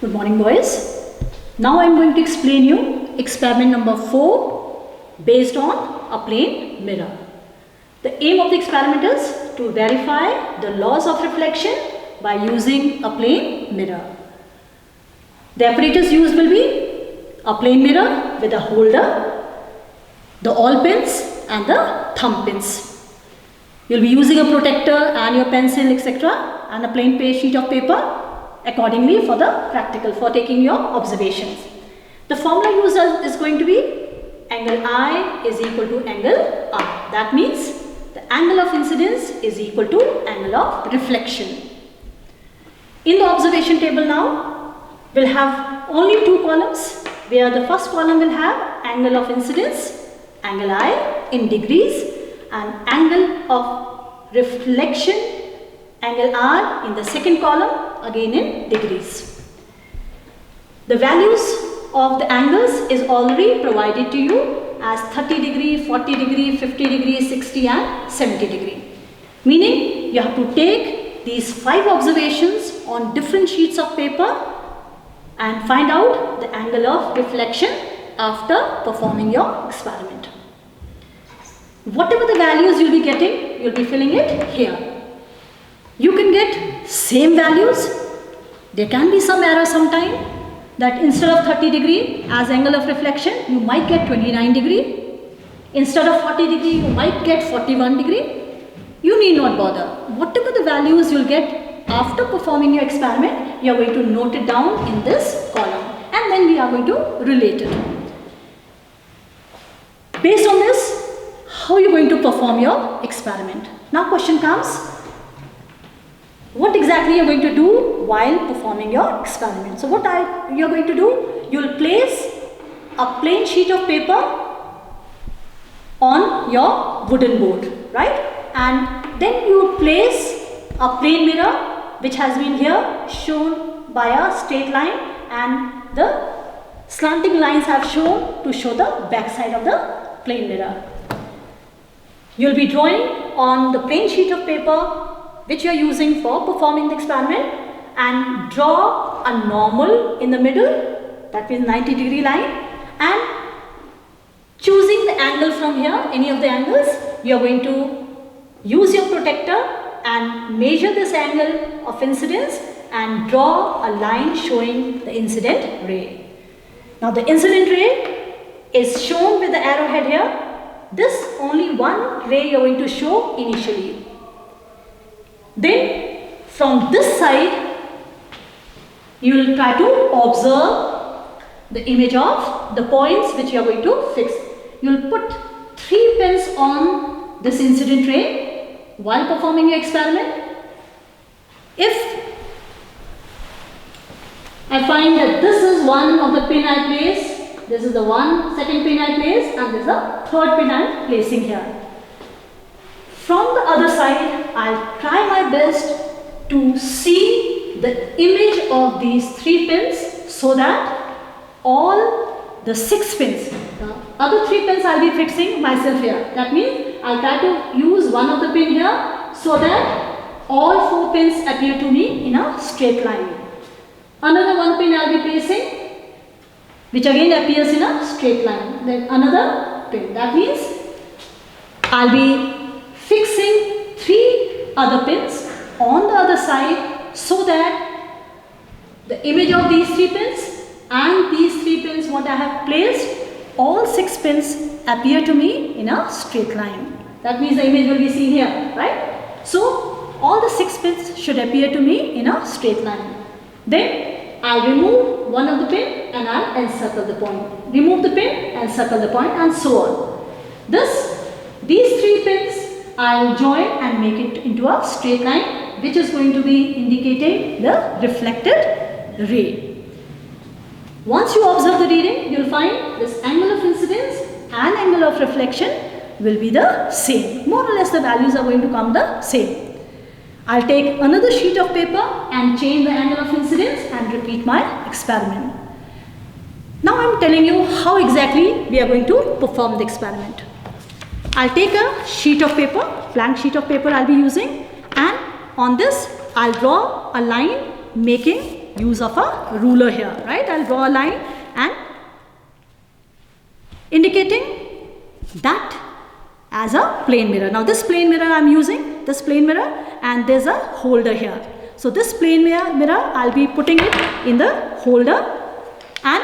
Good morning, boys. Now I am going to explain you experiment number 4 based on a plane mirror. The aim of the experiment is to verify the laws of reflection by using a plane mirror. The apparatus used will be a plane mirror with a holder, the awl pins and the thumb pins. You will be using a protector and your pencil, etc. and a plain sheet of paper accordingly for the practical, for taking your observations. The formula used is going to be angle I is equal to angle R. That means the angle of incidence is equal to angle of reflection. In the observation table now, we'll have only two columns, where the first column will have angle of incidence, angle I in degrees, and angle of reflection, angle R in the second column, again in degrees. The values of the angles is already provided to you as 30 degree, 40 degree, 50 degree, 60 and 70 degree. Meaning you have to take these 5 observations on different sheets of paper and find out the angle of reflection after performing your experiment. Whatever the values you'll be getting, you'll be filling it here. You can get same values. There can be some error sometime, that instead of 30 degree as angle of reflection, you might get 29 degree. Instead of 40 degree, you might get 41 degree. You need not bother. Whatever the values you'll get after performing your experiment, you are going to note it down in this column and then we are going to relate it. Based on this, how are you going to perform your experiment? Now question comes, what exactly you are going to do while performing your experiment? So what you are going to do, you will place a plain sheet of paper on your wooden board, right? And then you place a plane mirror which has been here shown by a straight line, and the slanting lines have shown to show the back side of the plane mirror. You will be drawing on the plain sheet of paper which you are using for performing the experiment, and draw a normal in the middle, that means 90 degree line, and choosing the angle from here, any of the angles, you are going to use your protector and measure this angle of incidence and draw a line showing the incident ray. Now the incident ray is shown with the arrowhead here. This only one ray you are going to show initially. Then from this side you will try to observe the image of the points which you are going to fix. You will put 3 pins on this incident ray while performing your experiment. If I find that this is one of the pin I place, this is the second pin I place, and this is the third pin I am placing here. From the other side, I'll try my best to see the image of these 3 pins so that all the 6 pins, the other 3 pins I'll be fixing myself here. That means I'll try to use one of the pin here so that all 4 pins appear to me in a straight line. Another 1 pin I'll be placing, which again appears in a straight line. Then another pin. That means I'll be fixing 3 other pins on the other side so that the image of these 3 pins and these 3 pins what I have placed, all 6 pins appear to me in a straight line. That means the image will be seen here, right? So all the 6 pins should appear to me in a straight line. Then I'll remove one of the pin and I'll encircle the point. Remove the pin and circle the point, and so on. These 3 pins I'll join and make it into a straight line which is going to be indicating the reflected ray. Once you observe the reading, you will find this angle of incidence and angle of reflection will be the same. More or less the values are going to come the same. I'll take another sheet of paper and change the angle of incidence and repeat my experiment. Now I'm telling you how exactly we are going to perform the experiment. I'll take a sheet of paper, blank sheet of paper I'll be using, and on this I'll draw a line making use of a ruler here, right? I'll draw a line and indicating that as a plane mirror. Now this plane mirror I'm using, this plane mirror, and there's a holder here. So this plane mirror, I'll be putting it in the holder and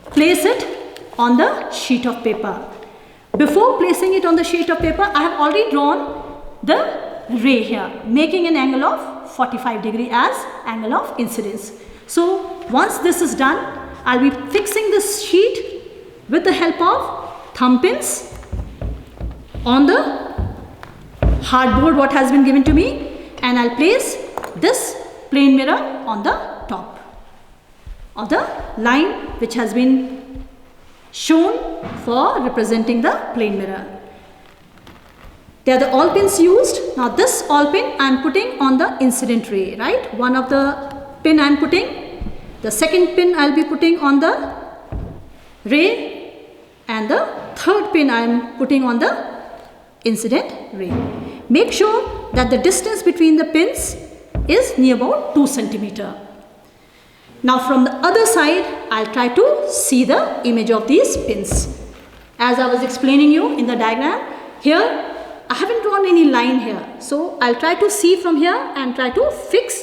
place it on the sheet of paper. Before placing it on the sheet of paper, I have already drawn the ray here, making an angle of 45 degree as angle of incidence. So once this is done, I'll be fixing this sheet with the help of thumb pins on the hardboard what has been given to me, and I'll place this plane mirror on the top of the line which has been shown for representing the plane mirror. They are the all pins used. Now this all pin I am putting on the incident ray, right? One of the pin I am putting, the second pin I will be putting on the ray, and the third pin I am putting on the incident ray. Make sure that the distance between the pins is near about 2 centimeter. Now from the other side, I'll try to see the image of these pins. As I was explaining you in the diagram, here I haven't drawn any line here. So I'll try to see from here and try to fix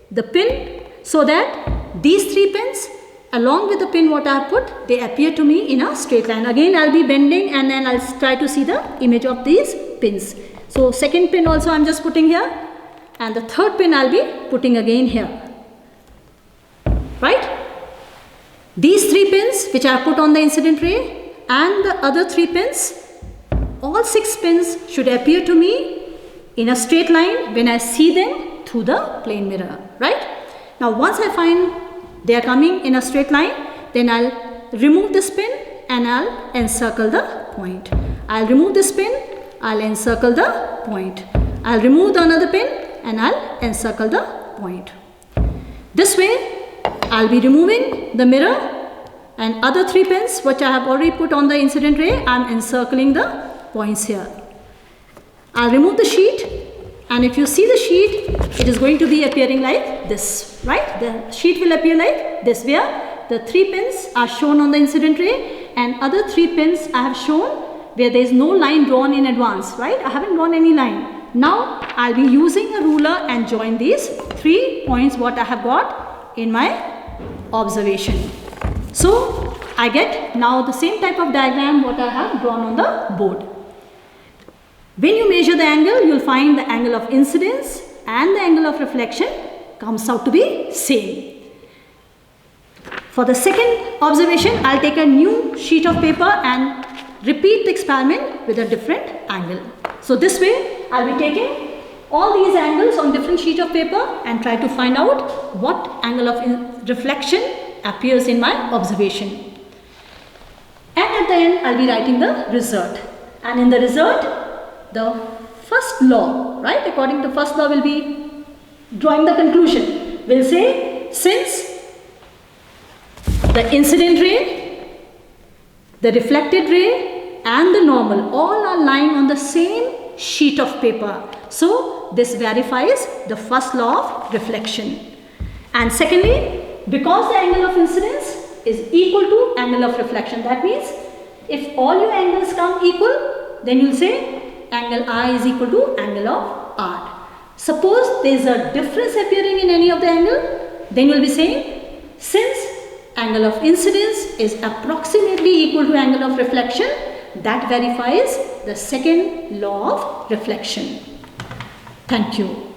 the pin so that these 3 pins along with the pin what I have put, they appear to me in a straight line. Again I'll be bending and then I'll try to see the image of these pins. So second pin also I'm just putting here, and the third pin I'll be putting again here. Right? These 3 pins which I have put on the incident ray and the other 3 pins, all 6 pins should appear to me in a straight line when I see them through the plane mirror. Right? Now once I find they are coming in a straight line, then I'll remove this pin and I'll encircle the point. I'll remove this pin, I'll encircle the point. I'll remove the another pin and I'll encircle the point. This way I'll be removing the mirror, and other 3 pins which I have already put on the incident ray, I'm encircling the points here. I'll remove the sheet, and if you see the sheet, it is going to be appearing like this, right? The sheet will appear like this, where the 3 pins are shown on the incident ray and other 3 pins I have shown where there is no line drawn in advance, right? I haven't drawn any line. Now I'll be using a ruler and join these 3 points what I have got in my observation. So I get now the same type of diagram what I have drawn on the board. When you measure the angle, you will find the angle of incidence and the angle of reflection comes out to be same. For the second observation, I'll take a new sheet of paper and repeat the experiment with a different angle. So this way, I'll be taking all these angles on different sheet of paper and try to find out what angle of reflection appears in my observation. And at the end, I'll be writing the result. And in the result, the first law, right? According to first law, will be drawing the conclusion. We'll say, since the incident ray, the reflected ray and the normal all are lying on the same sheet of paper. So this verifies the first law of reflection. And secondly, because the angle of incidence is equal to angle of reflection, that means if all your angles come equal, then you'll say angle I is equal to angle of R. Suppose there is a difference appearing in any of the angle, then you'll be saying, since angle of incidence is approximately equal to angle of reflection, that verifies the second law of reflection. Thank you.